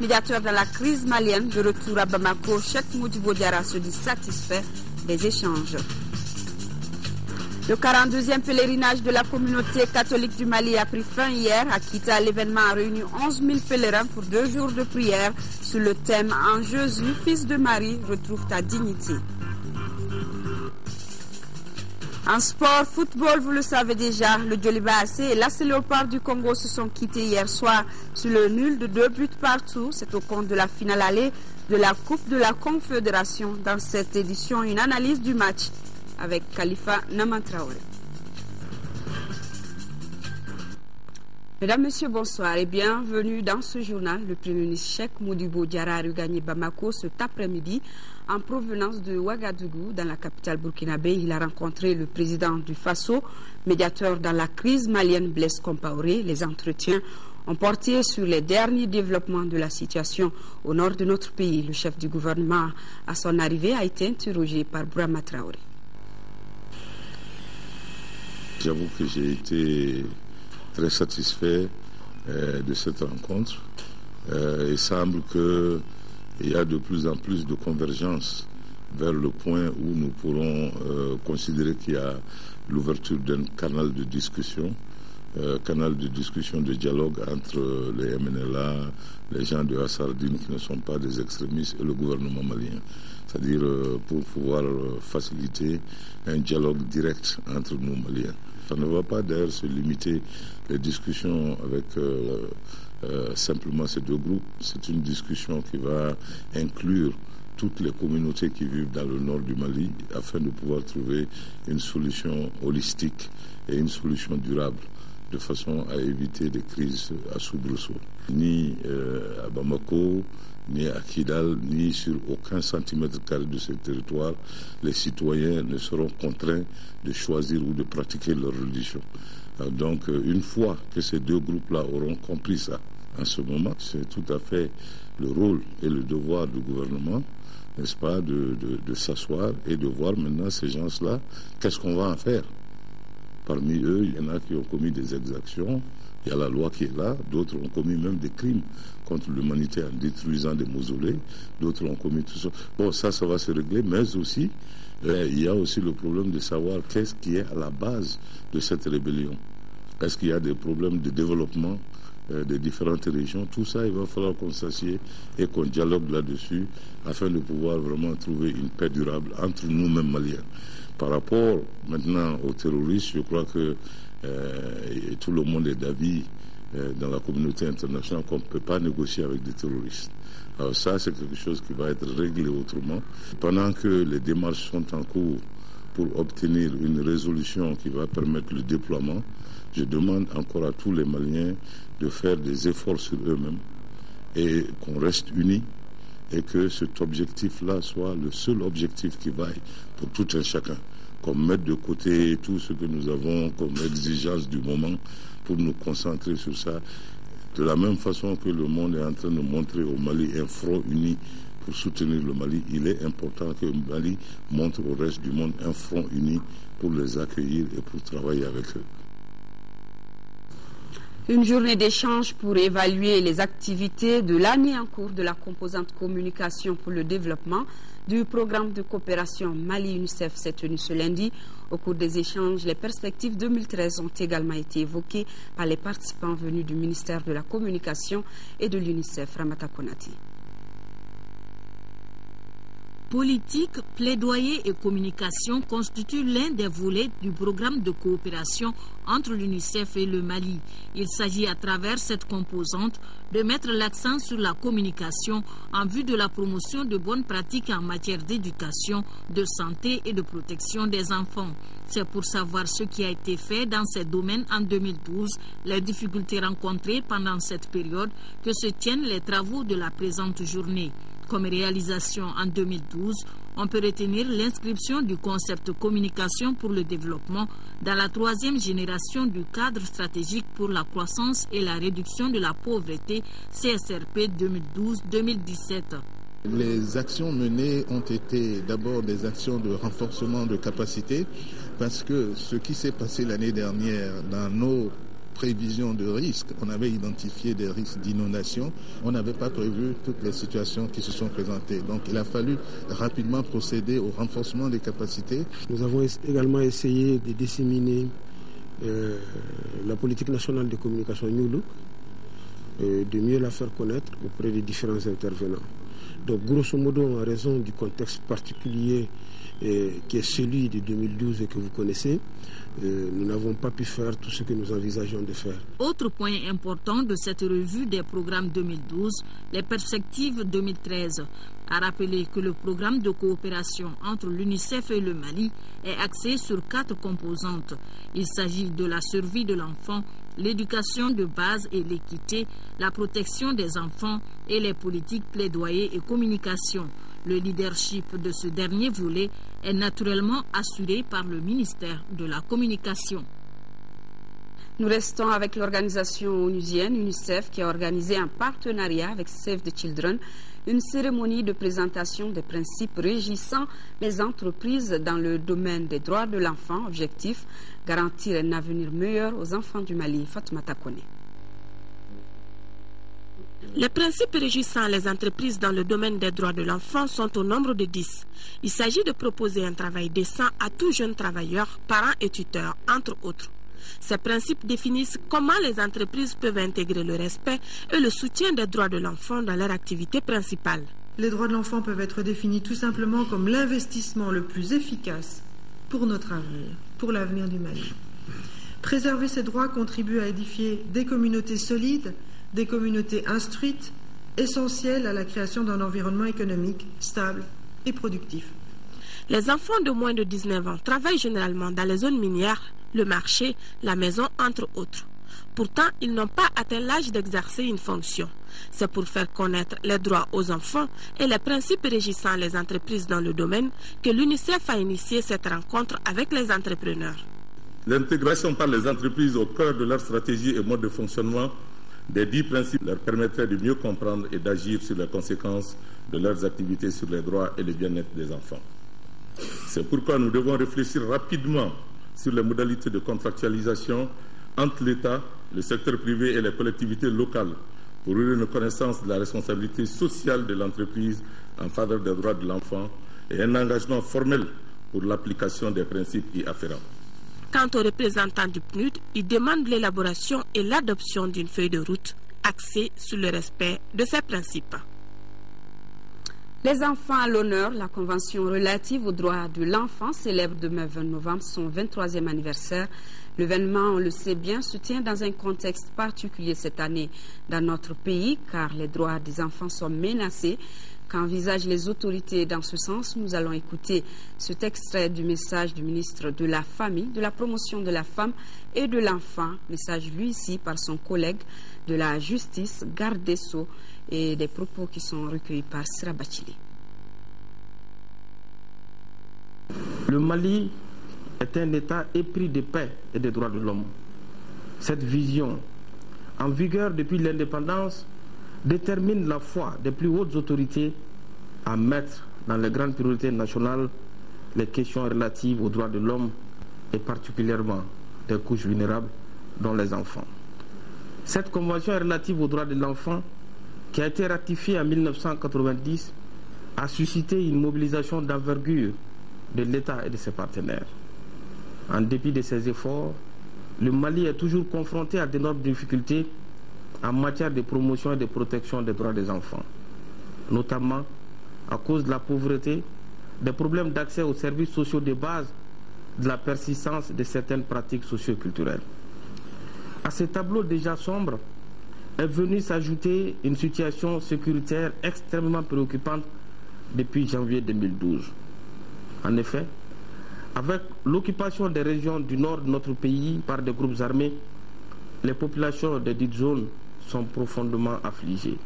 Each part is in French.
médiateur dans la crise malienne, de retour à Bamako, Cheikh Modibo Diarra se dit satisfait des échanges. Le 42e pèlerinage de la communauté catholique du Mali a pris fin hier. À Kita, l'événement a réuni 11 000 pèlerins pour 2 jours de prière sur le thème « En Jésus, fils de Marie, retrouve ta dignité ». En sport, football, vous le savez déjà, le Djoliba AC et l'AS Léopard du Congo se sont quittés hier soir sur le nul de 2 buts partout. C'est au compte de la finale allée de la Coupe de la Confédération. Dans cette édition, une analyse du match avec Khalifa Namantraoré. Mesdames, Messieurs, bonsoir et bienvenue dans ce journal. Le Premier ministre Cheikh Modibo Diarra a regagné Bamako cet après-midi en provenance de Ouagadougou, dans la capitale burkinabé. Il a rencontré le président du Faso, médiateur dans la crise malienne Blaise Compaoré. Les entretiens ont porté sur les derniers développements de la situation au nord de notre pays. Le chef du gouvernement, à son arrivée, a été interrogé par Brahma Traoré. J'avoue que j'ai été très satisfait de cette rencontre. Il semble qu'il y a de plus en plus de convergence vers le point où nous pourrons considérer qu'il y a l'ouverture d'un canal de discussion, de dialogue entre les MNLA, les gens de Assardine qui ne sont pas des extrémistes et le gouvernement malien. C'est-à-dire pour pouvoir faciliter un dialogue direct entre nous Maliens. Ça ne va pas d'ailleurs se limiter les discussions avec simplement ces deux groupes. C'est une discussion qui va inclure toutes les communautés qui vivent dans le nord du Mali afin de pouvoir trouver une solution holistique et une solution durable de façon à éviter des crises à soubresaut. Ni à Bamako, ni à Kidal, ni sur aucun centimètre carré de ce territoire, les citoyens ne seront contraints de choisir ou de pratiquer leur religion. Donc, une fois que ces deux groupes-là auront compris ça, en ce moment, c'est tout à fait le rôle et le devoir du gouvernement, n'est-ce pas, de s'asseoir et de voir maintenant ces gens-là, qu'est-ce qu'on va en faire. Parmi eux, il y en a qui ont commis des exactions. Il y a la loi qui est là. D'autres ont commis même des crimes contre l'humanité en détruisant des mausolées. D'autres ont commis tout ça. Bon, ça va se régler. Mais aussi, il y a aussi le problème de savoir qu'est-ce qui est à la base de cette rébellion. Est-ce qu'il y a des problèmes de développement des différentes régions? Tout ça, il va falloir qu'on s'assied et qu'on dialogue là-dessus afin de pouvoir vraiment trouver une paix durable entre nous-mêmes Maliens. Par rapport maintenant aux terroristes, je crois que tout le monde est d'avis dans la communauté internationale qu'on ne peut pas négocier avec des terroristes. Alors ça, c'est quelque chose qui va être réglé autrement. Pendant que les démarches sont en cours pour obtenir une résolution qui va permettre le déploiement, je demande encore à tous les Maliens de faire des efforts sur eux-mêmes et qu'on reste unis et que cet objectif-là soit le seul objectif qui vaille pour tout un chacun. Qu'on mette de côté tout ce que nous avons comme exigence du moment pour nous concentrer sur ça. De la même façon que le monde est en train de montrer au Mali un front uni pour soutenir le Mali, il est important que le Mali montre au reste du monde un front uni pour les accueillir et pour travailler avec eux. Une journée d'échange pour évaluer les activités de l'année en cours de la composante communication pour le développement du programme de coopération Mali-UNICEF s'est tenue ce lundi. Au cours des échanges, les perspectives 2013 ont également été évoquées par les participants venus du ministère de la Communication et de l'UNICEF. Ramata Konati. Politique, plaidoyer et communication constituent l'un des volets du programme de coopération entre l'UNICEF et le Mali. Il s'agit à travers cette composante de mettre l'accent sur la communication en vue de la promotion de bonnes pratiques en matière d'éducation, de santé et de protection des enfants. C'est pour savoir ce qui a été fait dans ces domaines en 2012, les difficultés rencontrées pendant cette période que se tiennent les travaux de la présente journée. Comme réalisation en 2012, on peut retenir l'inscription du concept communication pour le développement dans la 3e génération du cadre stratégique pour la croissance et la réduction de la pauvreté CSRP 2012-2017. Les actions menées ont été d'abord des actions de renforcement de capacité parce que ce qui s'est passé l'année dernière dans nos prévision de risques. On avait identifié des risques d'inondation. On n'avait pas prévu toutes les situations qui se sont présentées. Donc il a fallu rapidement procéder au renforcement des capacités. Nous avons également essayé de disséminer la politique nationale de communication New Look, de mieux la faire connaître auprès des différents intervenants. Donc grosso modo, en raison du contexte particulier qui est celui de 2012 et que vous connaissez, nous n'avons pas pu faire tout ce que nous envisageons de faire. Autre point important de cette revue des programmes 2012, les perspectives 2013, a rappelé que le programme de coopération entre l'UNICEF et le Mali est axé sur 4 composantes. Il s'agit de la survie de l'enfant, l'éducation de base et l'équité, la protection des enfants et les politiques plaidoyer et communication. Le leadership de ce dernier volet est naturellement assuré par le ministère de la Communication. Nous restons avec l'organisation onusienne UNICEF qui a organisé en partenariat avec Save the Children une cérémonie de présentation des principes régissant les entreprises dans le domaine des droits de l'enfant. Objectif, garantir un avenir meilleur aux enfants du Mali. Fatoumata Kone. Les principes régissant les entreprises dans le domaine des droits de l'enfant sont au nombre de 10. Il s'agit de proposer un travail décent à tout jeune travailleur, parents et tuteurs, entre autres. Ces principes définissent comment les entreprises peuvent intégrer le respect et le soutien des droits de l'enfant dans leur activité principale. Les droits de l'enfant peuvent être définis tout simplement comme l'investissement le plus efficace pour notre avenir, pour l'avenir du Mali. Préserver ces droits contribue à édifier des communautés solides, des communautés instruites, essentielles à la création d'un environnement économique stable et productif. Les enfants de moins de 19 ans travaillent généralement dans les zones minières, le marché, la maison, entre autres. Pourtant, ils n'ont pas atteint l'âge d'exercer une fonction. C'est pour faire connaître les droits aux enfants et les principes régissant les entreprises dans le domaine que l'UNICEF a initié cette rencontre avec les entrepreneurs. L'intégration par les entreprises au cœur de leur stratégie et mode de fonctionnement des 10 principes leur permettrait de mieux comprendre et d'agir sur les conséquences de leurs activités sur les droits et le bien-être des enfants. C'est pourquoi nous devons réfléchir rapidement sur les modalités de contractualisation entre l'État, le secteur privé et les collectivités locales pour ouvrir une connaissance de la responsabilité sociale de l'entreprise en faveur des droits de l'enfant et un engagement formel pour l'application des principes y afférents. Quant aux représentants du PNUD, ils demandent l'élaboration et l'adoption d'une feuille de route axée sur le respect de ces principes. Les enfants à l'honneur, la Convention relative aux droits de l'enfant célèbre demain 20 novembre son 23e anniversaire. L'événement, on le sait bien, se tient dans un contexte particulier cette année dans notre pays car les droits des enfants sont menacés. Qu'envisagent les autorités dans ce sens? Nous allons écouter cet extrait du message du ministre de la Famille, de la Promotion de la Femme et de l'Enfant. Message lu ici par son collègue de la Justice, garde des Sceaux, et des propos qui sont recueillis par Sira Bachili. Le Mali est un État épris de paix et des droits de l'homme. Cette vision, en vigueur depuis l'indépendance, détermine la foi des plus hautes autorités à mettre dans les grandes priorités nationales les questions relatives aux droits de l'homme et particulièrement des couches vulnérables, dont les enfants. Cette convention relative aux droits de l'enfant, qui a été ratifiée en 1990, a suscité une mobilisation d'envergure de l'État et de ses partenaires. En dépit de ces efforts, le Mali est toujours confronté à d'énormes difficultés en matière de promotion et de protection des droits des enfants, notamment à cause de la pauvreté, des problèmes d'accès aux services sociaux de base, de la persistance de certaines pratiques socio-culturelles. À ce tableau déjà sombre est venue s'ajouter une situation sécuritaire extrêmement préoccupante depuis janvier 2012. En effet, avec l'occupation des régions du nord de notre pays par des groupes armés, les populations de dites zones sont profondément affligées.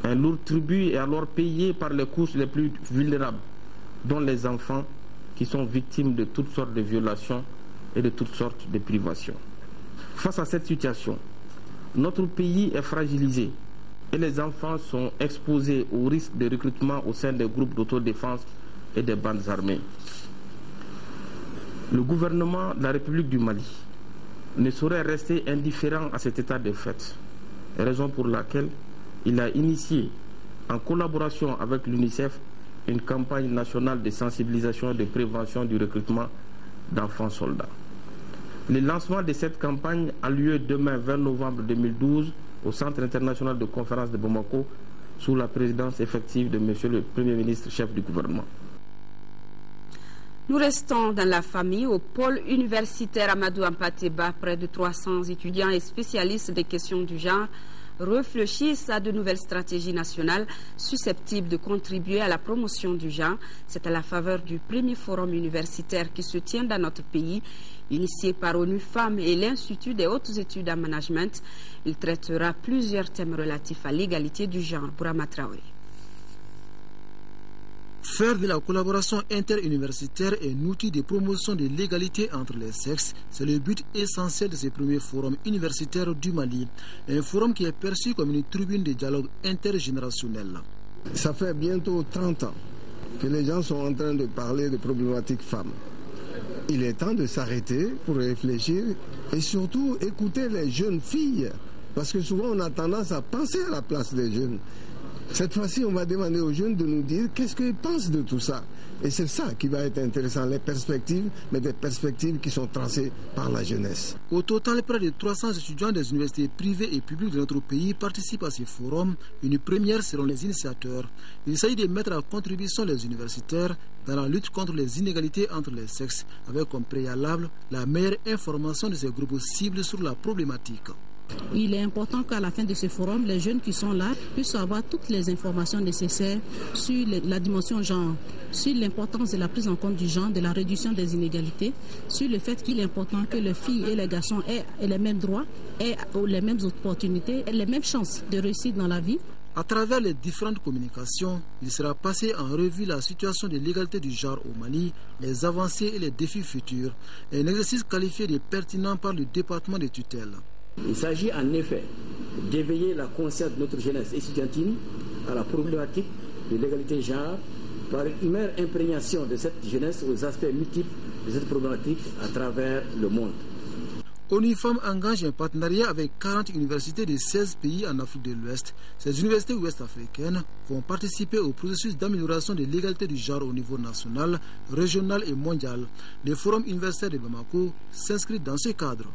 Un lourd tribut est alors payé par les couches les plus vulnérables, dont les enfants qui sont victimes de toutes sortes de violations et de toutes sortes de privations. Face à cette situation, notre pays est fragilisé et les enfants sont exposés au risque de recrutement au sein des groupes d'autodéfense et des bandes armées. Le gouvernement de la République du Mali ne saurait rester indifférent à cet état de fait, raison pour laquelle il a initié, en collaboration avec l'UNICEF, une campagne nationale de sensibilisation et de prévention du recrutement d'enfants soldats. Le lancement de cette campagne a lieu demain 20 novembre 2012 au Centre international de conférence de Bamako sous la présidence effective de M. le Premier ministre, chef du gouvernement. Nous restons dans la famille. Au pôle universitaire Amadou Hampâté-Bâ, près de 300 étudiants et spécialistes des questions du genre réfléchissent à de nouvelles stratégies nationales susceptibles de contribuer à la promotion du genre. C'est à la faveur du premier forum universitaire qui se tient dans notre pays, initié par ONU Femmes et l'Institut des hautes études en management. Il traitera plusieurs thèmes relatifs à l'égalité du genre. Bourama Traoré. Faire de la collaboration interuniversitaire un outil de promotion de l'égalité entre les sexes, c'est le but essentiel de ce premier forum universitaire du Mali. Un forum qui est perçu comme une tribune de dialogue intergénérationnel. Ça fait bientôt 30 ans que les gens sont en train de parler de problématiques femmes. Il est temps de s'arrêter pour réfléchir et surtout écouter les jeunes filles. Parce que souvent on a tendance à penser à la place des jeunes. Cette fois-ci, on va demander aux jeunes de nous dire qu'est-ce qu'ils pensent de tout ça. Et c'est ça qui va être intéressant, les perspectives, mais des perspectives qui sont tracées par la jeunesse. Au total, près de 300 étudiants des universités privées et publiques de notre pays participent à ce forum, une première selon les initiateurs. Il s'agit de mettre à contribution les universitaires dans la lutte contre les inégalités entre les sexes, avec comme préalable la meilleure information de ces groupes cibles sur la problématique. Il est important qu'à la fin de ce forum, les jeunes qui sont là puissent avoir toutes les informations nécessaires sur la dimension genre, sur l'importance de la prise en compte du genre, de la réduction des inégalités, sur le fait qu'il est important que les filles et les garçons aient les mêmes droits, aient les mêmes opportunités, aient les mêmes chances de réussir dans la vie. À travers les différentes communications, il sera passé en revue la situation de l'égalité du genre au Mali, les avancées et les défis futurs. Un exercice qualifié de pertinent par le département de tutelle. Il s'agit en effet d'éveiller la conscience de notre jeunesse estudiantine à la problématique de l'égalité genre par une meilleure imprégnation de cette jeunesse aux aspects multiples de cette problématique à travers le monde. ONU Femmes engage un partenariat avec 40 universités de 16 pays en Afrique de l'Ouest. Ces universités ouest-africaines vont participer au processus d'amélioration de l'égalité du genre au niveau national, régional et mondial. Le Forum universitaire de Bamako s'inscrit dans ce cadre.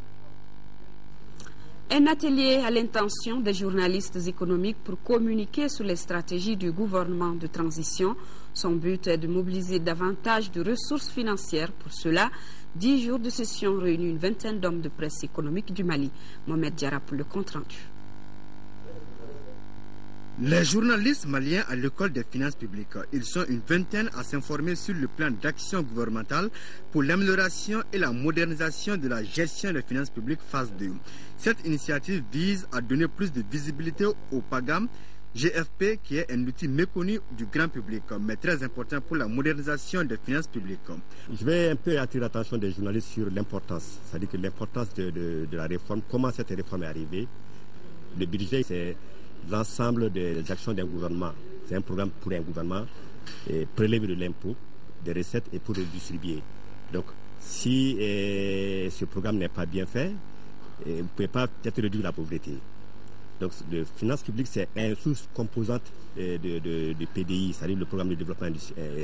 Un atelier à l'intention des journalistes économiques pour communiquer sur les stratégies du gouvernement de transition. Son but est de mobiliser davantage de ressources financières. Pour cela, 10 jours de session réunissent une vingtaine d'hommes de presse économique du Mali. Mohamed Diarra pour le compte-rendu. Les journalistes maliens à l'école des finances publiques, ils sont une vingtaine à s'informer sur le plan d'action gouvernementale pour l'amélioration et la modernisation de la gestion des finances publiques phase 2. Cette initiative vise à donner plus de visibilité au PAGAM GFP qui est un outil méconnu du grand public, mais très important pour la modernisation des finances publiques. Je vais un peu attirer l'attention des journalistes sur l'importance, c'est-à-dire que l'importance de la réforme, comment cette réforme est arrivée. Le budget, c'est l'ensemble des actions d'un gouvernement. C'est un programme pour un gouvernement, prélever de l'impôt, des recettes et pour le distribuer. Donc, si ce programme n'est pas bien fait, vous ne pouvez pas peut-être réduire la pauvreté. Donc, les finances publiques, c'est une sous-composante de PDI, c'est-à-dire le programme de développement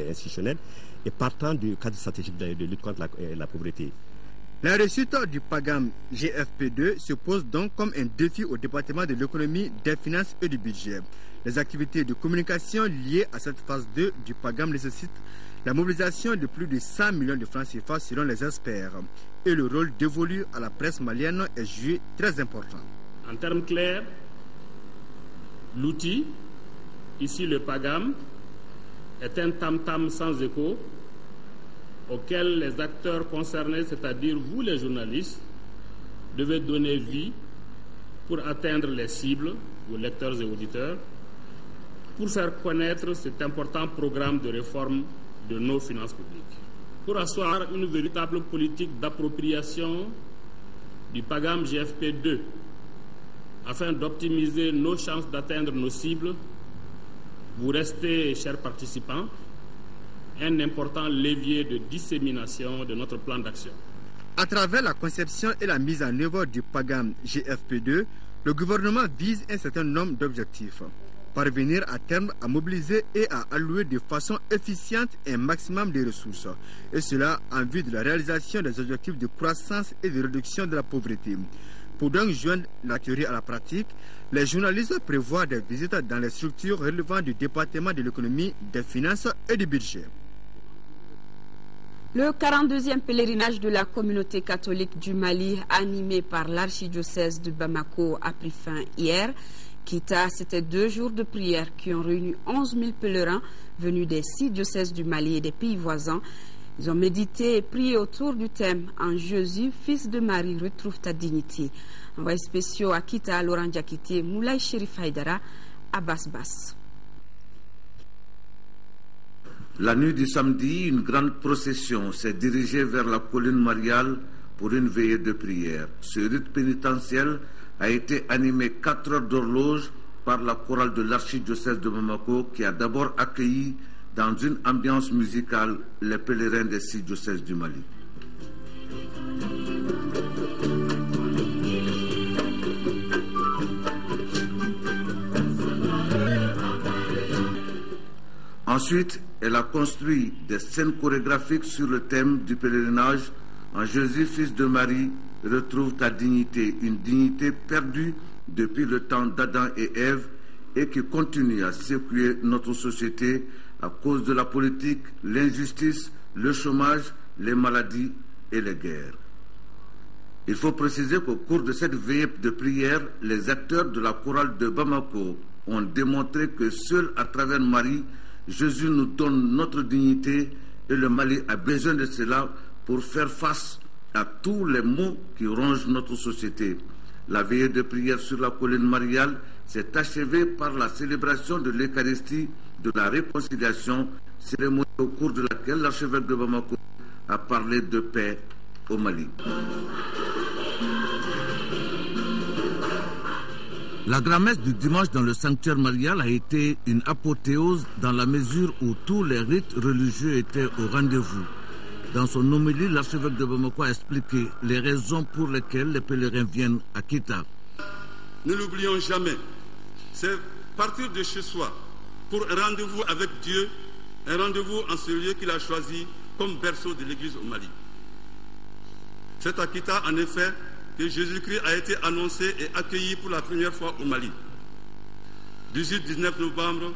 institutionnel, et partant du cadre stratégique de lutte contre la pauvreté. La réussite du PAGAM GFP2 se pose donc comme un défi au département de l'économie, des finances et du budget. Les activités de communication liées à cette phase 2 du PAGAM nécessitent la mobilisation de plus de 100 millions de francs CFA selon les experts. Et le rôle dévolu à la presse malienne est joué très important. En termes clairs, l'outil, ici le PAGAM, est un tam-tam sans écho auquel les acteurs concernés, c'est-à-dire vous les journalistes, devez donner vie pour atteindre les cibles, vos lecteurs et auditeurs, pour faire connaître cet important programme de réforme de nos finances publiques. Pour asseoir une véritable politique d'appropriation du PAGAM GFP2, afin d'optimiser nos chances d'atteindre nos cibles, vous restez, chers participants, un important levier de dissémination de notre plan d'action. À travers la conception et la mise en œuvre du PAGAM GFP2, le gouvernement vise un certain nombre d'objectifs. Parvenir à terme à mobiliser et à allouer de façon efficiente un maximum de ressources, et cela en vue de la réalisation des objectifs de croissance et de réduction de la pauvreté. Pour donc joindre la théorie à la pratique, les journalistes prévoient des visites dans les structures relevant du département de l'économie, des finances et du budget. Le 42e pèlerinage de la communauté catholique du Mali, animé par l'archidiocèse de Bamako, a pris fin hier. Kita, c'était 2 jours de prière qui ont réuni 11 000 pèlerins venus des 6 diocèses du Mali et des pays voisins. Ils ont médité et prié autour du thème « En Jésus, fils de Marie, retrouve ta dignité ». Envoyé spéciaux à Kita, Laurent Diakité, Moulay Chérif Haïdara, Abbas Bass. La nuit du samedi, une grande procession s'est dirigée vers la colline mariale pour une veillée de prière. Ce rite pénitentiel a été animé 4 heures d'horloge par la chorale de l'archidiocèse de Bamako qui a d'abord accueilli dans une ambiance musicale les pèlerins des 6 diocèses du Mali. Ensuite, elle a construit des scènes chorégraphiques sur le thème du pèlerinage « En Jésus, fils de Marie, retrouve ta dignité », une dignité perdue depuis le temps d'Adam et Ève et qui continue à secouer notre société à cause de la politique, l'injustice, le chômage, les maladies et les guerres. Il faut préciser qu'au cours de cette veillée de prière, les acteurs de la chorale de Bamako ont démontré que seul à travers Marie, Jésus nous donne notre dignité et le Mali a besoin de cela pour faire face à tous les maux qui rongent notre société. La veillée de prière sur la colline mariale s'est achevée par la célébration de l'Eucharistie de la réconciliation, cérémonie au cours de laquelle l'archevêque de Bamako a parlé de paix au Mali. La grand-messe du dimanche dans le sanctuaire marial a été une apothéose dans la mesure où tous les rites religieux étaient au rendez-vous. Dans son homélie, l'archevêque de Bamako a expliqué les raisons pour lesquelles les pèlerins viennent à Kita. Ne l'oublions jamais, c'est partir de chez soi pour un rendez-vous avec Dieu, un rendez-vous en ce lieu qu'il a choisi comme berceau de l'Église au Mali. C'est à Kita, en effet, que Jésus-Christ a été annoncé et accueilli pour la première fois au Mali. 18-19 novembre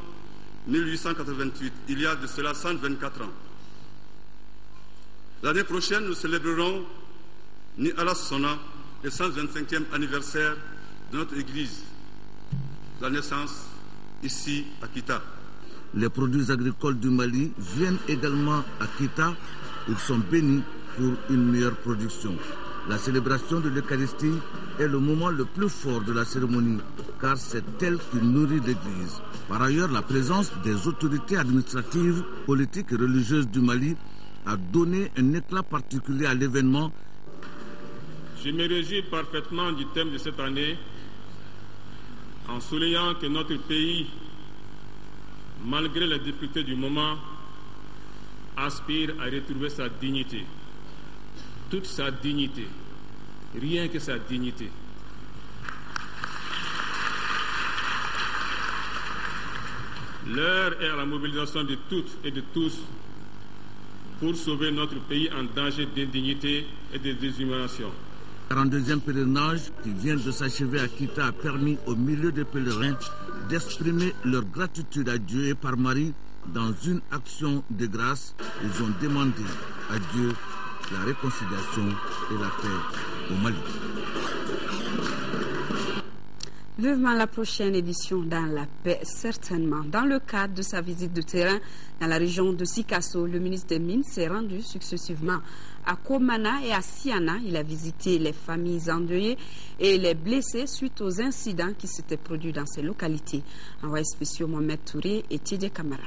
1888, il y a de cela 124 ans. L'année prochaine, nous célébrerons Ni Allah Sona, le 125e anniversaire de notre Église, la naissance ici à Kita. Les produits agricoles du Mali viennent également à Kita. Ils sont bénis pour une meilleure production. La célébration de l'Eucharistie est le moment le plus fort de la cérémonie, car c'est elle qui nourrit l'Église. Par ailleurs, la présence des autorités administratives, politiques et religieuses du Mali a donné un éclat particulier à l'événement. Je me réjouis parfaitement du thème de cette année, en soulignant que notre pays, malgré les difficultés du moment, aspire à retrouver sa dignité. Toute sa dignité, rien que sa dignité. L'heure est à la mobilisation de toutes et de tous pour sauver notre pays en danger d'indignité et de déshumanisation. Le 42e pèlerinage qui vient de s'achever à Kita a permis au milieu des pèlerins d'exprimer leur gratitude à Dieu et par Marie dans une action de grâce. Ils ont demandé à Dieu la réconciliation et la paix au Mali. Vivement la prochaine édition dans la paix, certainement. Dans le cadre de sa visite de terrain dans la région de Sikasso, le ministre des Mines s'est rendu successivement à Komana et à Siana. Il a visité les familles endeuillées et les blessés suite aux incidents qui s'étaient produits dans ces localités. Envoyé spécial Mohamed Touré et Tidé Kamara.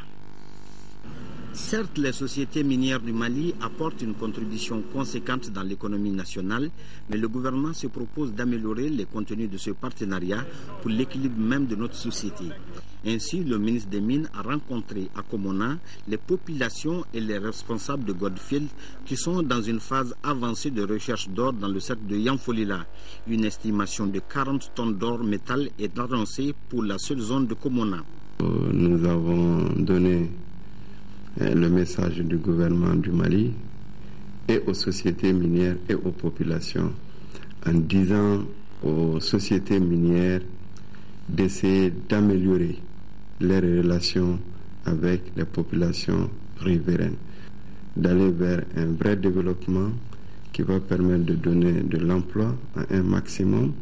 Certes, les sociétés minières du Mali apportent une contribution conséquente dans l'économie nationale, mais le gouvernement se propose d'améliorer les contenus de ce partenariat pour l'équilibre même de notre société. Ainsi, le ministre des Mines a rencontré à Komona les populations et les responsables de Goldfield qui sont dans une phase avancée de recherche d'or dans le cercle de Yamfolila. Une estimation de 40 tonnes d'or métal est annoncée pour la seule zone de Komona. Nous avons donné le message du gouvernement du Mali et aux sociétés minières et aux populations en disant aux sociétés minières d'essayer d'améliorer les relations avec les populations riveraines, d'aller vers un vrai développement qui va permettre de donner de l'emploi à un maximum.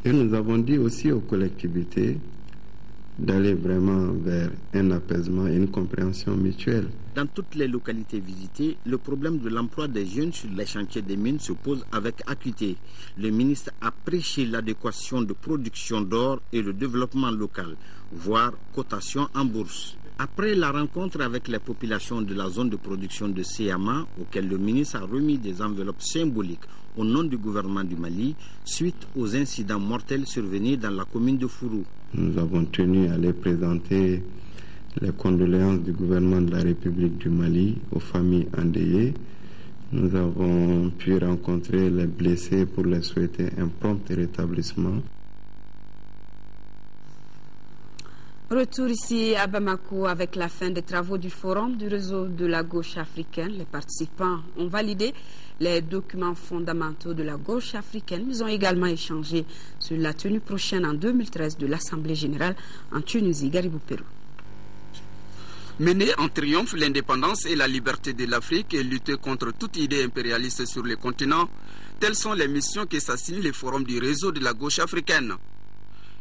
Et nous avons dit aussi aux collectivités d'aller vraiment vers un apaisement et une compréhension mutuelle. Dans toutes les localités visitées, le problème de l'emploi des jeunes sur les chantiers des mines se pose avec acuité. Le ministre a prêché l'adéquation de production d'or et le développement local, voire cotation en bourse. Après la rencontre avec les populations de la zone de production de Seyama, auquel le ministre a remis des enveloppes symboliques au nom du gouvernement du Mali, suite aux incidents mortels survenus dans la commune de Fourou. Nous avons tenu à les présenter les condoléances du gouvernement de la République du Mali aux familles endeuillées. Nous avons pu rencontrer les blessés pour les souhaiter un prompt rétablissement. Retour ici à Bamako avec la fin des travaux du forum du réseau de la gauche africaine. Les participants ont validé les documents fondamentaux de la gauche africaine, mais ont également échangé sur la tenue prochaine en 2013 de l'Assemblée générale en Tunisie. Garibou Pérou. Mener en triomphe l'indépendance et la liberté de l'Afrique et lutter contre toute idée impérialiste sur le continent, telles sont les missions que s'assignent les forums du réseau de la gauche africaine.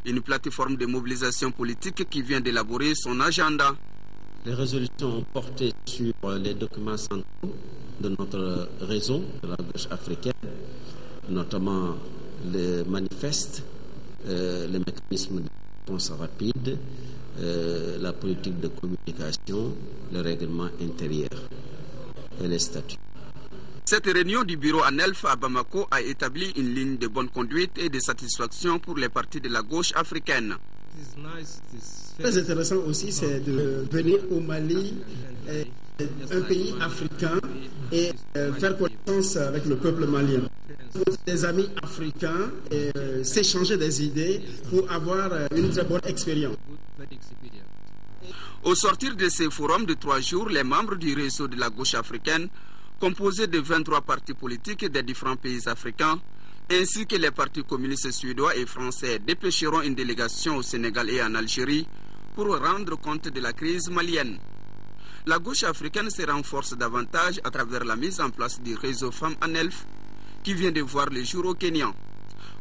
Une plateforme de mobilisation politique qui vient d'élaborer son agenda. Les résolutions ont porté sur les documents centraux de notre réseau de la gauche africaine, notamment le manifeste, les mécanismes de réponse rapide, la politique de communication, le règlement intérieur et les statuts. Cette réunion du bureau ANELF à Bamako a établi une ligne de bonne conduite et de satisfaction pour les partis de la gauche africaine. Très intéressant aussi, c'est de venir au Mali, un pays africain, et faire connaissance avec le peuple malien. Des amis africains et s'échanger des idées pour avoir une très bonne expérience. Au sortir de ces forums de 3 jours, les membres du réseau de la gauche africaine, composé de 23 partis politiques des différents pays africains, ainsi que les partis communistes suédois et français, dépêcheront une délégation au Sénégal et en Algérie pour rendre compte de la crise malienne. La gauche africaine se renforce davantage à travers la mise en place du réseau Femmes ANELF qui vient de voir le jour au Kenya.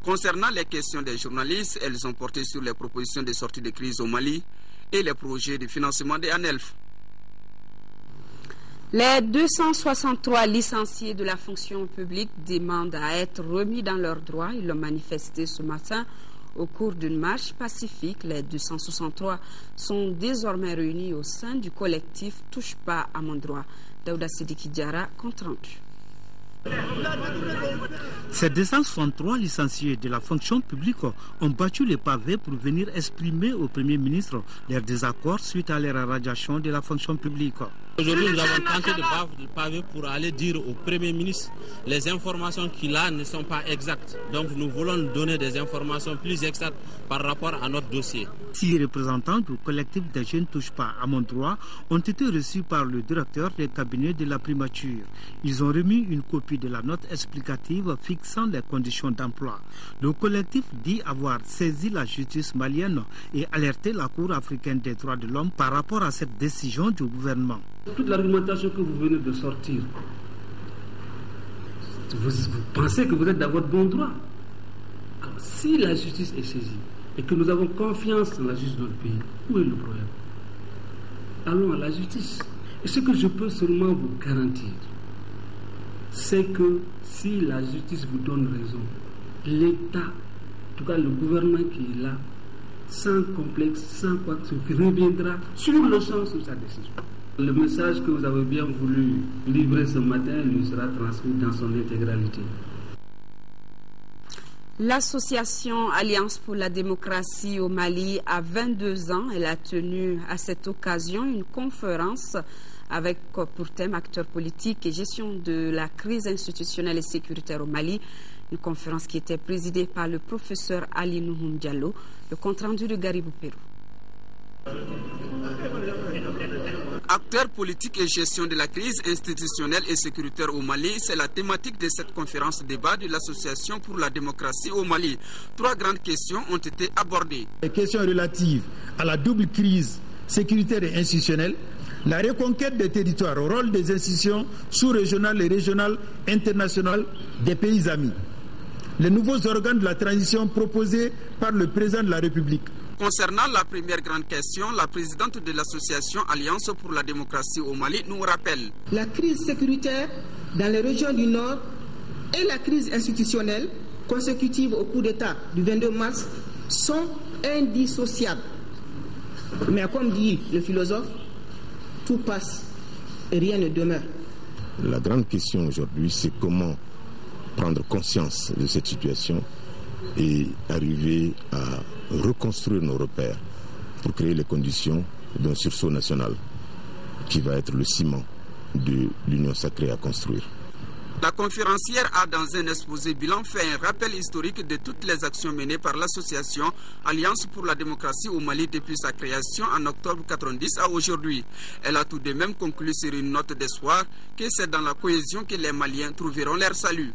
Concernant les questions des journalistes, elles ont porté sur les propositions de sortie de crise au Mali et les projets de financement des ANELF. Les 263 licenciés de la fonction publique demandent à être remis dans leurs droits. Ils l'ont manifesté ce matin au cours d'une marche pacifique. Les 263 sont désormais réunis au sein du collectif Touche pas à mon droit. Daouda Sidiki Diara, compte rendu. Ces 263 licenciés de la fonction publique ont battu les pavés pour venir exprimer au Premier ministre leur désaccord suite à l'éradication de la fonction publique. Aujourd'hui, nous avons tenté de battre le pavé pour aller dire au Premier ministre les informations qu'il a ne sont pas exactes. Donc nous voulons donner des informations plus exactes par rapport à notre dossier. 6 représentants du collectif des jeunes Touche pas à mon droit ont été reçus par le directeur des cabinets de la primature. Ils ont remis une copie de la note explicative fixant les conditions d'emploi. Le collectif dit avoir saisi la justice malienne et alerté la Cour africaine des droits de l'homme par rapport à cette décision du gouvernement. Toute l'argumentation que vous venez de sortir, vous pensez que vous êtes dans votre bon droit. Alors, si la justice est saisie et que nous avons confiance dans la justice de notre pays, où est le problème? Allons à la justice. Et ce que je peux seulement vous garantir, c'est que si la justice vous donne raison, l'État, en tout cas le gouvernement qui est là, sans complexe, sans quoi que ce soit, reviendra sur le champ sur sa décision. Le message que vous avez bien voulu livrer ce matin lui sera transmis dans son intégralité. L'association Alliance pour la démocratie au Mali a 22 ans. Elle a tenu à cette occasion une conférence avec pour thème acteurs politiques et gestion de la crise institutionnelle et sécuritaire au Mali. Une conférence qui était présidée par le professeur Ali Nouhoum Diallo. Le compte-rendu de Garibou Pérou. Acteurs politiques et gestion de la crise institutionnelle et sécuritaire au Mali, c'est la thématique de cette conférence débat de l'Association pour la démocratie au Mali. 3 grandes questions ont été abordées. Les questions relatives à la double crise sécuritaire et institutionnelle, la reconquête des territoires, au rôle des institutions sous-régionales et régionales internationales des pays amis, les nouveaux organes de la transition proposés par le président de la République. Concernant la première grande question, la présidente de l'association Alliance pour la démocratie au Mali nous rappelle. La crise sécuritaire dans les régions du Nord et la crise institutionnelle consécutive au coup d'État du 22 mars sont indissociables. Mais comme dit le philosophe, tout passe et rien ne demeure. La grande question aujourd'hui, c'est comment prendre conscience de cette situation et arriver à reconstruire nos repères pour créer les conditions d'un sursaut national qui va être le ciment de l'union sacrée à construire. La conférencière a, dans un exposé bilan, fait un rappel historique de toutes les actions menées par l'association Alliance pour la démocratie au Mali depuis sa création en octobre 1990 à aujourd'hui. Elle a tout de même conclu sur une note d'espoir que c'est dans la cohésion que les Maliens trouveront leur salut.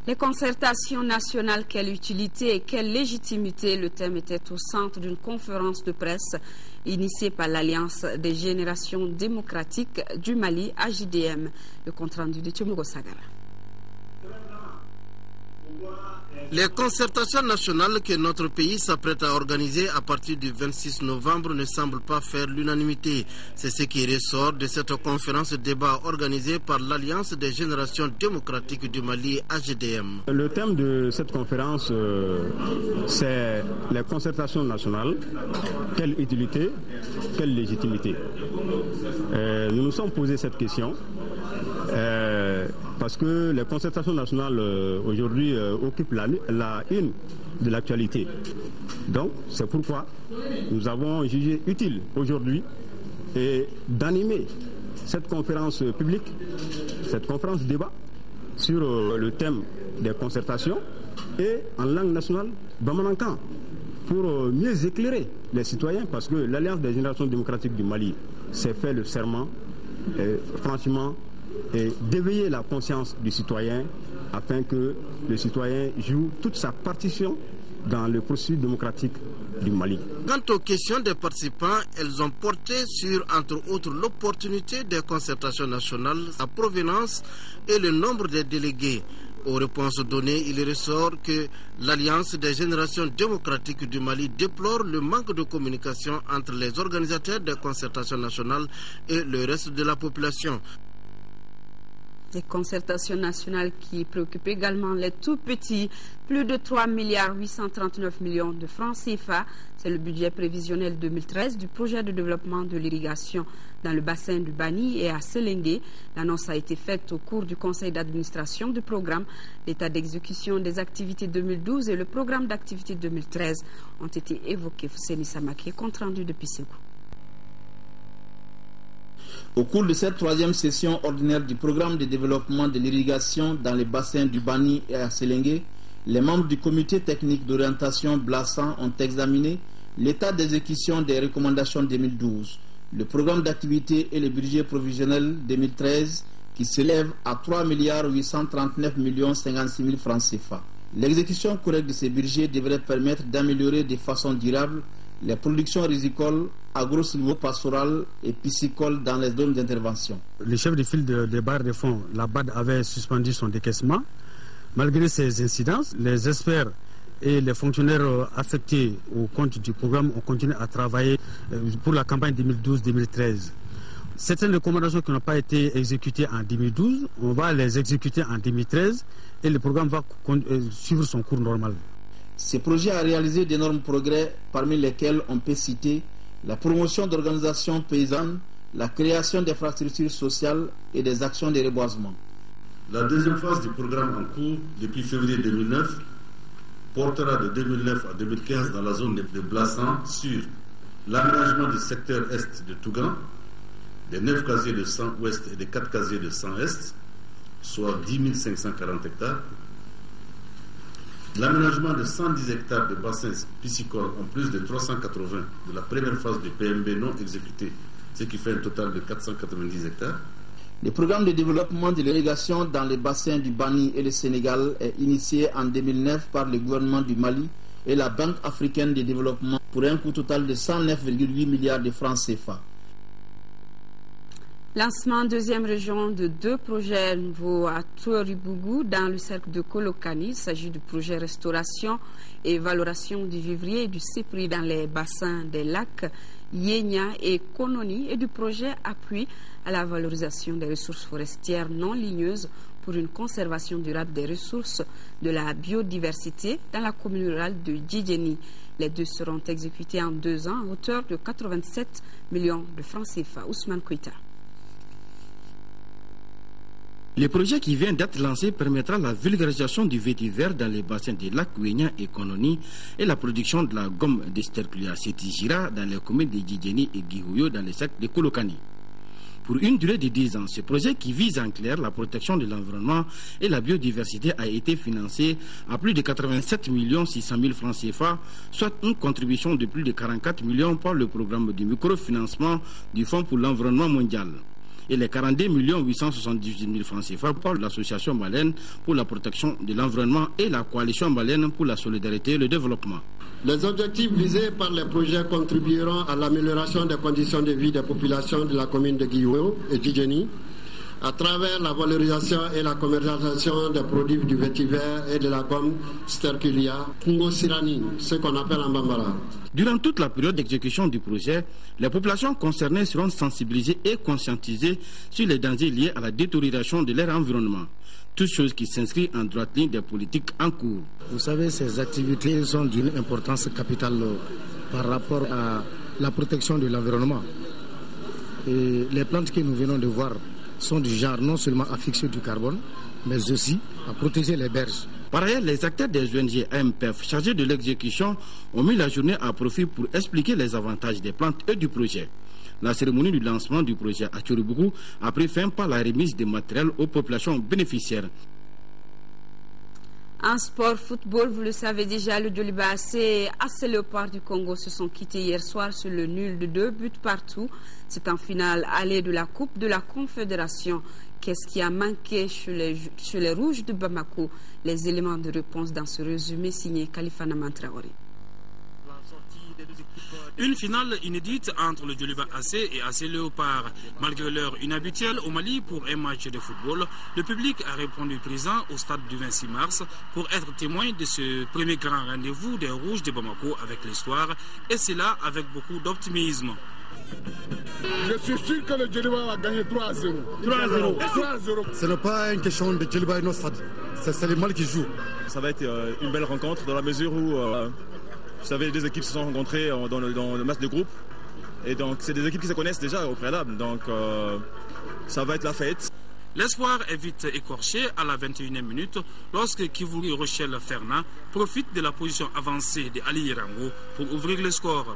Les concertations nationales, quelle utilité et quelle légitimité? Le thème était au centre d'une conférence de presse initiée par l'Alliance des générations démocratiques du Mali, AJDM. Le compte-rendu de Tchoumogo Sagara. Les concertations nationales que notre pays s'apprête à organiser à partir du 26 novembre ne semblent pas faire l'unanimité. C'est ce qui ressort de cette conférence débat organisée par l'Alliance des générations démocratiques du Mali, AGDM. Le thème de cette conférence, c'est les concertations nationales. Quelle utilité, quelle légitimité? Nous nous sommes posé cette question. Parce que les concertations nationales aujourd'hui occupent la une de l'actualité. Donc c'est pourquoi nous avons jugé utile aujourd'hui d'animer cette conférence publique, cette conférence débat sur le thème des concertations et en langue nationale bamanankan pour mieux éclairer les citoyens, parce que l'Alliance des générations démocratiques du Mali s'est fait le serment franchement et d'éveiller la conscience du citoyen afin que le citoyen joue toute sa partition dans le processus démocratique du Mali. Quant aux questions des participants, elles ont porté sur, entre autres, l'opportunité des concertations nationales, sa provenance et le nombre des délégués. Aux réponses données, il ressort que l'Alliance des générations démocratiques du Mali déplore le manque de communication entre les organisateurs des concertations nationales et le reste de la population. Des concertations nationales qui préoccupent également les tout petits. Plus de 3,839 milliards de francs CFA. C'est le budget prévisionnel 2013 du projet de développement de l'irrigation dans le bassin du Bani et à Selengue. L'annonce a été faite au cours du conseil d'administration du programme. L'état d'exécution des activités 2012 et le programme d'activité 2013 ont été évoqués. Fousseni Samaki, compte rendu depuis Ségou. Au cours de cette 3e session ordinaire du programme de développement de l'irrigation dans les bassins du Bani et à Selengue, les membres du comité technique d'orientation Blassan ont examiné l'état d'exécution des recommandations 2012, le programme d'activité et le budget provisionnel 2013 qui s'élève à 3,839 56 000 francs CFA. L'exécution correcte de ces budgets devrait permettre d'améliorer de façon durable les productions rizicoles, agro-silvo-pastorales et piscicoles dans les zones d'intervention. Le chef de file des barres de fonds, la BAD, avait suspendu son décaissement. Malgré ces incidences, les experts et les fonctionnaires affectés au compte du programme ont continué à travailler pour la campagne 2012-2013. Certaines recommandations qui n'ont pas été exécutées en 2012, on va les exécuter en 2013 et le programme va suivre son cours normal. Ce projet a réalisé d'énormes progrès, parmi lesquels on peut citer la promotion d'organisations paysannes, la création d'infrastructures sociales et des actions de reboisement. La deuxième phase du programme en cours, depuis février 2009, portera de 2009 à 2015 dans la zone de Blassan sur l'aménagement du secteur est de Tougan, des 9 casiers de 100 ouest et des 4 casiers de 100 est, soit 10 540 hectares. L'aménagement de 110 hectares de bassins piscicoles en plus de 380 de la première phase du PMB non exécutée, ce qui fait un total de 490 hectares. Le programme de développement de l'irrigation dans les bassins du Bani et le Sénégal est initié en 2009 par le gouvernement du Mali et la Banque africaine de développement pour un coût total de 109,8 milliards de francs CFA. Lancement deuxième région de 2 projets nouveaux à Touaribougou dans le cercle de Kolokani. Il s'agit du projet restauration et valorisation du vivrier et du cypre dans les bassins des lacs Yénia et Kononi et du projet appui à la valorisation des ressources forestières non ligneuses pour une conservation durable des ressources de la biodiversité dans la commune rurale de Djidjeni. Les 2 seront exécutés en 2 ans à hauteur de 87 millions de francs CFA. Ousmane Koïta. Le projet qui vient d'être lancé permettra la vulgarisation du vétiver dans les bassins des lacs Ouénia et Kononi et la production de la gomme d'Esterculia Sétigira dans les communes de Djidjeni et Guihouyo dans les cercles de Kolokani. Pour une durée de 10 ans, ce projet qui vise en clair la protection de l'environnement et la biodiversité a été financé à plus de 87 600 000 francs CFA, soit une contribution de plus de 44 millions par le programme de microfinancement du Fonds pour l'environnement mondial et les 42 878 000 francs CFA par l'Association malienne pour la protection de l'environnement et la Coalition malienne pour la solidarité et le développement. Les objectifs visés par les projets contribueront à l'amélioration des conditions de vie des populations de la commune de Guihouyo et Djidjeni à travers la valorisation et la commercialisation des produits du vétiver et de la gomme Sterculia Kungo Sirani, ce qu'on appelle en Bambara. Durant toute la période d'exécution du projet, les populations concernées seront sensibilisées et conscientisées sur les dangers liés à la détérioration de leur environnement. Toutes choses qui s'inscrivent en droite ligne des politiques en cours. Vous savez, ces activités sont d'une importance capitale par rapport à la protection de l'environnement. Et les plantes que nous venons de voir sont du genre non seulement à fixer du carbone, mais aussi à protéger les berges. Par ailleurs, les acteurs des ONG AMPF chargés de l'exécution ont mis la journée à profit pour expliquer les avantages des plantes et du projet. La cérémonie du lancement du projet à Touaribougou a pris fin par la remise des matériels aux populations bénéficiaires. En sport football, vous le savez déjà, le Djoliba AC et AC Léopard du Congo se sont quittés hier soir sur le nul de 2 buts partout. C'est en finale allée de la Coupe de la Confédération. Qu'est-ce qui a manqué chez les Rouges de Bamako? Les éléments de réponse dans ce résumé signé Khalifa Namantraoré. Une finale inédite entre le Djoliba AC et AC Léopard. Malgré l'heure inhabituelle au Mali pour un match de football, le public a répondu présent au stade du 26 mars pour être témoin de ce premier grand rendez-vous des Rouges de Bamako avec l'histoire, et cela avec beaucoup d'optimisme. Je suis sûr que le Djoliba va gagner 3-0. 3-0. Ce n'est pas une question de Djoliba et nos stades. C'est le Mali qui joue. Ça va être une belle rencontre dans la mesure où... vous savez, les deux équipes se sont rencontrées dans le match de groupe. Et donc, c'est des équipes qui se connaissent déjà au préalable. Donc, ça va être la fête. L'espoir est vite écorché à la 21e minute lorsque Kivuri Rochelle Fernand profite de la position avancée de Ali Irango pour ouvrir le score.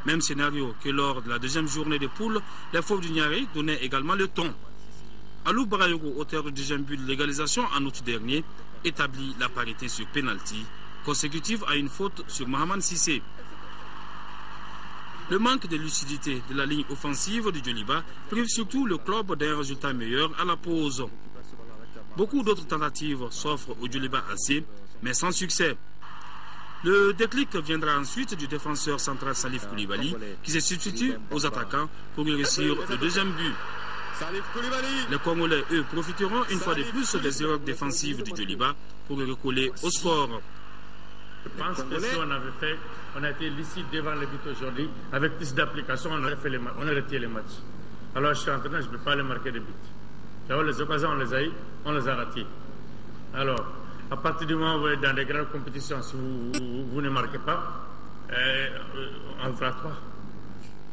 Même scénario que lors de la deuxième journée de poule, les Fauves du Niari donnaient également le ton. Alou Barayogo, auteur du deuxième but de légalisation en août dernier, établit la parité sur pénalty, consécutive à une faute sur Mohamed Sissé. Le manque de lucidité de la ligne offensive du Djoliba prive surtout le club d'un résultat meilleur à la pause. Beaucoup d'autres tentatives s'offrent au Djoliba AC, mais sans succès. Le déclic viendra ensuite du défenseur central Salif Koulibaly, qui se substitue aux attaquants pour réussir le deuxième but. Les Congolais, eux, profiteront une fois de plus des erreurs défensives du Djoliba pour recoller au score. Je pense que si on a été lucide devant le but aujourd'hui, avec plus d'application, on aurait retiré les matchs. Alors je suis entraîneur, je ne peux pas les marquer de but. D'abord, les occasions, on les a eues, on les a ratées. Alors, à partir du moment où vous êtes dans des grandes compétitions, si vous ne marquez pas, on fera 3.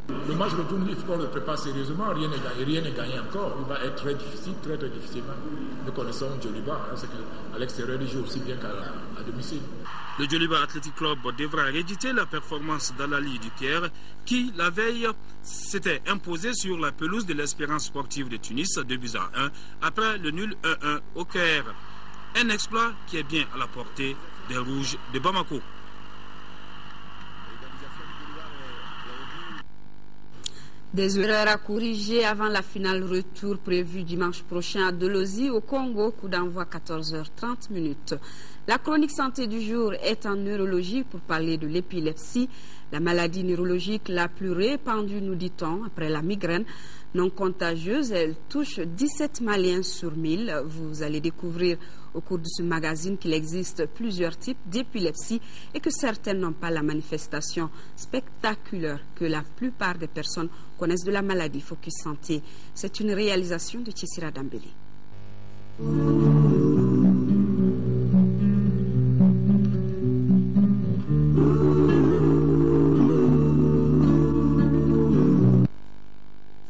Le match retour, il faut qu'on le prépare sérieusement, rien n'est gagné encore. Il va être très difficile, très difficilement. Nous connaissons Djoliba, c'est qu'à l'extérieur, il joue aussi bien qu'à domicile. Le Djoliba Athletic Club devra rééditer la performance d'Al-Ahly du Caire, qui, la veille, s'était imposé sur la pelouse de l'Espérance sportive de Tunis, 2-1, après le nul 1-1 au Caire. Un exploit qui est bien à la portée des Rouges de Bamako. Des erreurs à corriger avant la finale retour prévue dimanche prochain à Dolozi au Congo, coup d'envoi 14h30. La chronique santé du jour est en neurologie pour parler de l'épilepsie, la maladie neurologique la plus répandue, nous dit-on, après la migraine. Non contagieuse, elle touche 17 Maliens sur 1000. Vous allez découvrir au cours de ce magazine qu'il existe plusieurs types d'épilepsie et que certaines n'ont pas la manifestation spectaculaire que la plupart des personnes connaissent de la maladie. Focus Santé, c'est une réalisation de Tchissira Dambélé.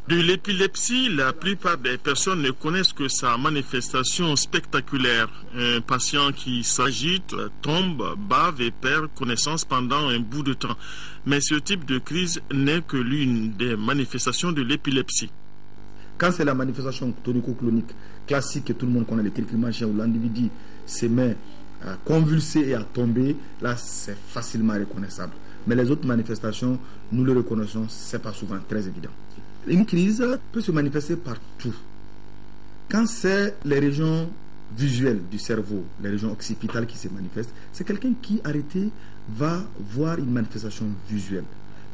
De l'épilepsie, la plupart des personnes ne connaissent que sa manifestation spectaculaire. Un patient qui s'agite, tombe, bave et perd connaissance pendant un bout de temps. Mais ce type de crise n'est que l'une des manifestations de l'épilepsie. Quand c'est la manifestation tonico-clonique classique que tout le monde connaît, le cric-machin, où l'individu se met à convulser et à tomber, là c'est facilement reconnaissable. Mais les autres manifestations, nous les reconnaissons, c'est pas souvent très évident. Une crise peut se manifester partout. Quand c'est les régions visuelles du cerveau, les régions occipitales qui se manifestent, c'est quelqu'un qui, arrêté, va voir une manifestation visuelle.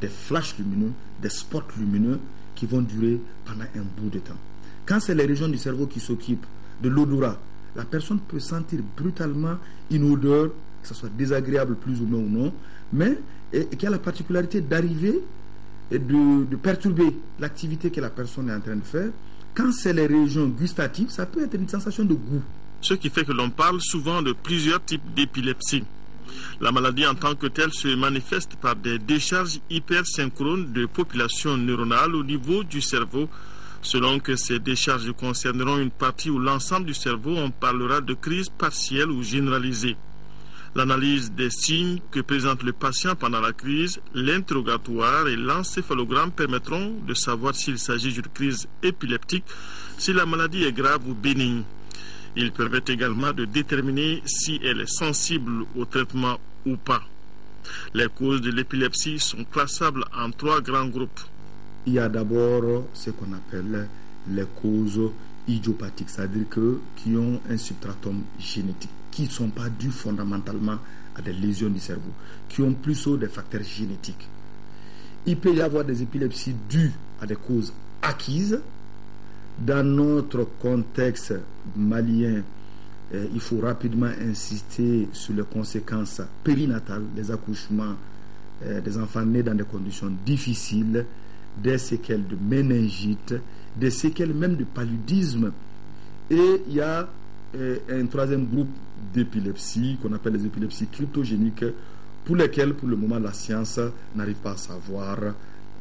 Des flashs lumineux, des spots lumineux qui vont durer pendant un bout de temps. Quand c'est les régions du cerveau qui s'occupent de l'odorat, la personne peut sentir brutalement une odeur, que ce soit désagréable plus ou non, mais qui a la particularité d'arriver et de perturber l'activité que la personne est en train de faire. Quand c'est les régions gustatives, ça peut être une sensation de goût. Ce qui fait que l'on parle souvent de plusieurs types d'épilepsie. La maladie en tant que telle se manifeste par des décharges hypersynchrones de population neuronale au niveau du cerveau. Selon que ces décharges concerneront une partie ou l'ensemble du cerveau, on parlera de crise partielle ou généralisée. L'analyse des signes que présente le patient pendant la crise, l'interrogatoire et l'encéphalogramme permettront de savoir s'il s'agit d'une crise épileptique, si la maladie est grave ou bénigne. Ils permettent également de déterminer si elle est sensible au traitement ou pas. Les causes de l'épilepsie sont classables en 3 grands groupes. Il y a d'abord ce qu'on appelle les causes idiopathiques, c'est-à-dire qui ont un substratum génétique, qui ne sont pas dus fondamentalement à des lésions du cerveau, qui ont plutôt des facteurs génétiques. Il peut y avoir des épilepsies dues à des causes acquises. Dans notre contexte malien, il faut rapidement insister sur les conséquences périnatales des accouchements des enfants nés dans des conditions difficiles, des séquelles de méningite, des séquelles même de paludisme. Et il y a un 3e groupe d'épilepsie qu'on appelle les épilepsies cryptogéniques, pour lesquelles pour le moment la science n'arrive pas à savoir,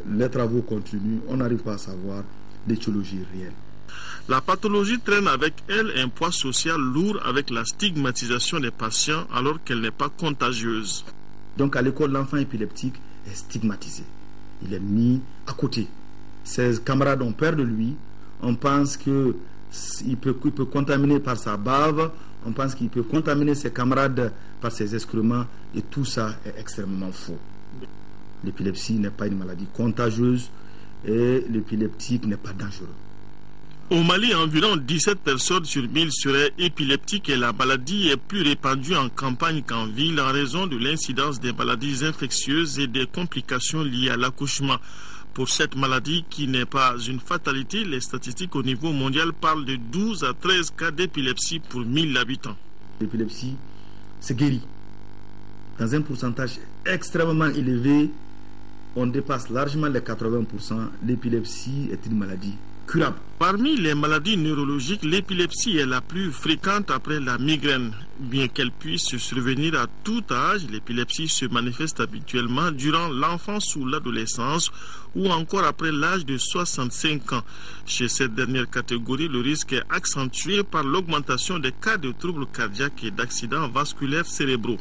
les travaux continuent, on n'arrive pas à savoir l'étiologie réelle. La pathologie traîne avec elle un poids social lourd avec la stigmatisation des patients alors qu'elle n'est pas contagieuse. Donc à l'école, l'enfant épileptique est stigmatisé. Il est mis à côté. Ses camarades ont peur de lui. On pense qu'il peut contaminer par sa bave. On pense qu'il peut contaminer ses camarades par ses excréments. Et tout ça est extrêmement faux. L'épilepsie n'est pas une maladie contagieuse et l'épileptique n'est pas dangereux. Au Mali, environ 17 personnes sur 1000 seraient épileptiques et la maladie est plus répandue en campagne qu'en ville en raison de l'incidence des maladies infectieuses et des complications liées à l'accouchement. Pour cette maladie qui n'est pas une fatalité, les statistiques au niveau mondial parlent de 12 à 13 cas d'épilepsie pour 1000 habitants. L'épilepsie se guérit. Dans un pourcentage extrêmement élevé, on dépasse largement les 80%. L'épilepsie est une maladie curable. Parmi les maladies neurologiques, l'épilepsie est la plus fréquente après la migraine. Bien qu'elle puisse survenir à tout âge, l'épilepsie se manifeste habituellement durant l'enfance ou l'adolescence ou encore après l'âge de 65 ans. Chez cette dernière catégorie, le risque est accentué par l'augmentation des cas de troubles cardiaques et d'accidents vasculaires cérébraux.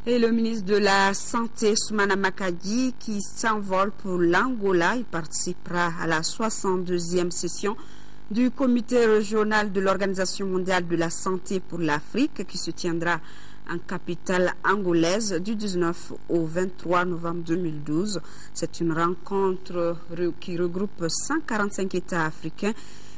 Et le ministre de la Santé, Soumana Makadi, qui s'envole pour l'Angola, il participera à la 62e session du comité régional de l'Organisation mondiale de la santé pour l'Afrique, qui se tiendra en capitale angolaise du 19 au 23 novembre 2012. C'est une rencontre qui regroupe 145 États africains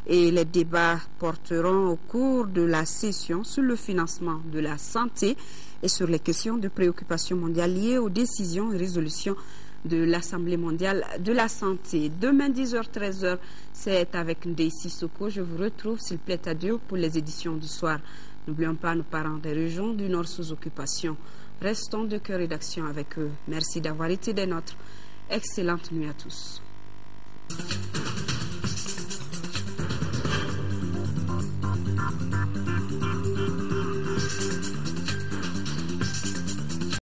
et les débats porteront au cours de la session sur le financement de la santé et sur les questions de préoccupation mondiale liées aux décisions et résolutions de l'Assemblée mondiale de la santé. Demain 10h-13h, c'est avec Ndeye Sissoko. Je vous retrouve, s'il plaît à Dieu, pour les éditions du soir. N'oublions pas nos parents des régions du Nord sous occupation. Restons de cœur et d'action avec eux. Merci d'avoir été des nôtres. Excellente nuit à tous.